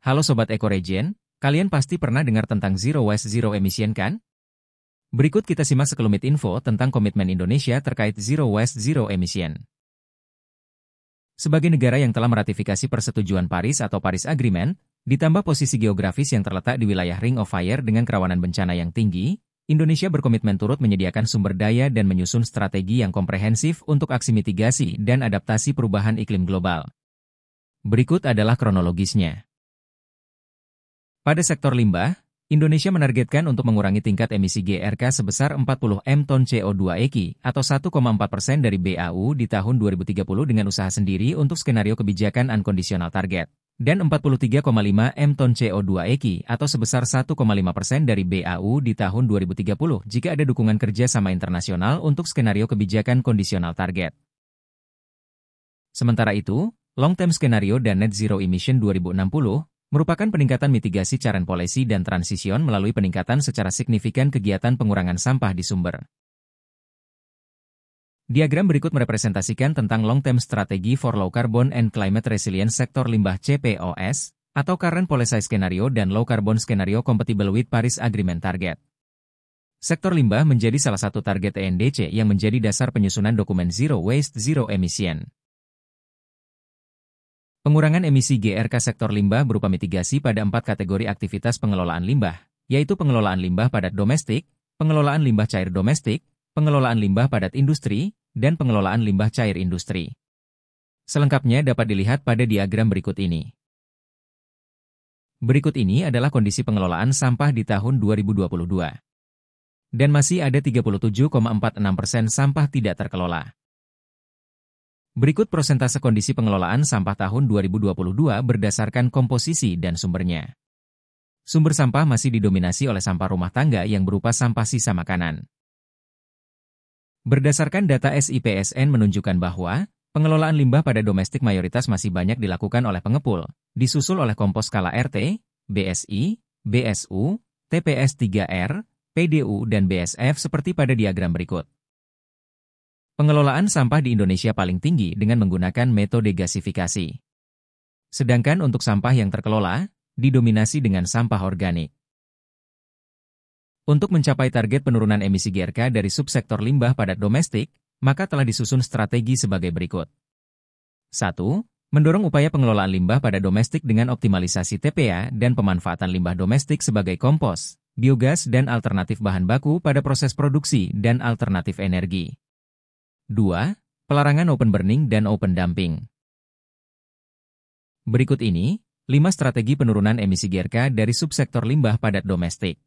Halo Sobat EcoRegen, kalian pasti pernah dengar tentang Zero Waste Zero Emission kan? Berikut kita simak sekelumit info tentang komitmen Indonesia terkait Zero Waste Zero Emission. Sebagai negara yang telah meratifikasi Persetujuan Paris atau Paris Agreement, ditambah posisi geografis yang terletak di wilayah Ring of Fire dengan kerawanan bencana yang tinggi, Indonesia berkomitmen turut menyediakan sumber daya dan menyusun strategi yang komprehensif untuk aksi mitigasi dan adaptasi perubahan iklim global. Berikut adalah kronologisnya. Pada sektor limbah, Indonesia menargetkan untuk mengurangi tingkat emisi GRK sebesar 40 m ton CO2 eki atau 1,4% dari BAU di tahun 2030 dengan usaha sendiri untuk skenario kebijakan unconditional target, dan 43,5 m ton CO2 eki atau sebesar 1,5% dari BAU di tahun 2030 jika ada dukungan kerja sama internasional untuk skenario kebijakan conditional target. Sementara itu, long-term skenario dan net zero emission 2060 merupakan peningkatan mitigasi current policy dan transition melalui peningkatan secara signifikan kegiatan pengurangan sampah di sumber. Diagram berikut merepresentasikan tentang long-term strategi for low carbon and climate resilient sektor limbah CPOS, atau current policy skenario dan low carbon skenario compatible with Paris Agreement target. Sektor limbah menjadi salah satu target ENDC yang menjadi dasar penyusunan dokumen Zero Waste Zero Emission. Pengurangan emisi GRK sektor limbah berupa mitigasi pada 4 kategori aktivitas pengelolaan limbah, yaitu pengelolaan limbah padat domestik, pengelolaan limbah cair domestik, pengelolaan limbah padat industri, dan pengelolaan limbah cair industri. Selengkapnya dapat dilihat pada diagram berikut ini. Berikut ini adalah kondisi pengelolaan sampah di tahun 2022. Dan masih ada 37,46% sampah tidak terkelola. Berikut persentase kondisi pengelolaan sampah tahun 2022 berdasarkan komposisi dan sumbernya. Sumber sampah masih didominasi oleh sampah rumah tangga yang berupa sampah sisa makanan. Berdasarkan data SIPSN menunjukkan bahwa pengelolaan limbah pada domestik mayoritas masih banyak dilakukan oleh pengepul, disusul oleh kompos skala RT, BSI, BSU, TPS 3R, PDU dan BSF seperti pada diagram berikut. Pengelolaan sampah di Indonesia paling tinggi dengan menggunakan metode gasifikasi. Sedangkan untuk sampah yang terkelola, didominasi dengan sampah organik. Untuk mencapai target penurunan emisi GRK dari subsektor limbah padat domestik, maka telah disusun strategi sebagai berikut. 1. Mendorong upaya pengelolaan limbah pada domestik dengan optimalisasi TPA dan pemanfaatan limbah domestik sebagai kompos, biogas dan alternatif bahan baku pada proses produksi dan alternatif energi. 2. Pelarangan open burning dan open dumping. Berikut ini, 5 strategi penurunan emisi GRK dari subsektor limbah padat domestik.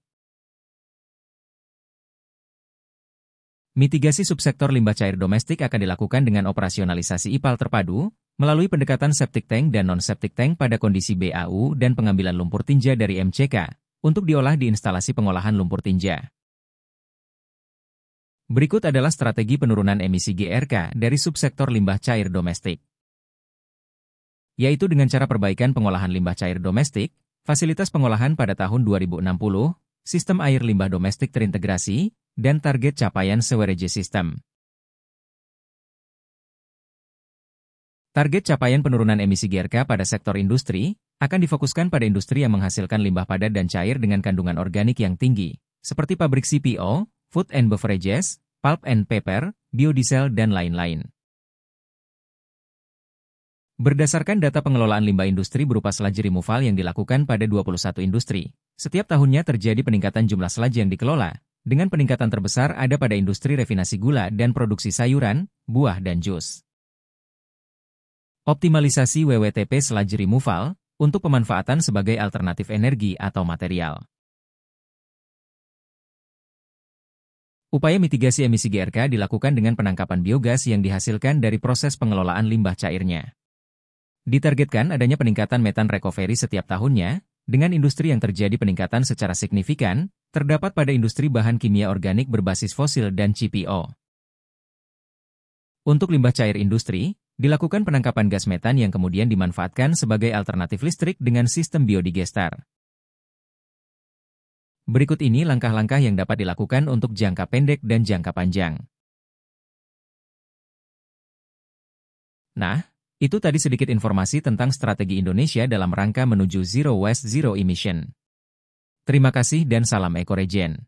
Mitigasi subsektor limbah cair domestik akan dilakukan dengan operasionalisasi IPAL terpadu, melalui pendekatan septic tank dan non-septic tank pada kondisi BAU dan pengambilan lumpur tinja dari MCK, untuk diolah di instalasi pengolahan lumpur tinja. Berikut adalah strategi penurunan emisi GRK dari subsektor limbah cair domestik. Yaitu dengan cara perbaikan pengolahan limbah cair domestik, fasilitas pengolahan pada tahun 2060, sistem air limbah domestik terintegrasi, dan target capaian sewerage system. Target capaian penurunan emisi GRK pada sektor industri akan difokuskan pada industri yang menghasilkan limbah padat dan cair dengan kandungan organik yang tinggi, seperti pabrik CPO, food and beverages, pulp and paper, biodiesel, dan lain-lain. Berdasarkan data pengelolaan limbah industri berupa sludge removal yang dilakukan pada 21 industri, setiap tahunnya terjadi peningkatan jumlah sludge yang dikelola, dengan peningkatan terbesar ada pada industri refinasi gula dan produksi sayuran, buah dan jus. Optimalisasi WWTP sludge removal untuk pemanfaatan sebagai alternatif energi atau material. Upaya mitigasi emisi GRK dilakukan dengan penangkapan biogas yang dihasilkan dari proses pengelolaan limbah cairnya. Ditargetkan adanya peningkatan metan recovery setiap tahunnya, dengan industri yang terjadi peningkatan secara signifikan, terdapat pada industri bahan kimia organik berbasis fosil dan CPO. Untuk limbah cair industri, dilakukan penangkapan gas metan yang kemudian dimanfaatkan sebagai alternatif listrik dengan sistem biodigester. Berikut ini langkah-langkah yang dapat dilakukan untuk jangka pendek dan jangka panjang. Nah, Itu tadi sedikit informasi tentang strategi Indonesia dalam rangka menuju Zero Waste Zero Emission. Terima kasih dan salam ekoregen.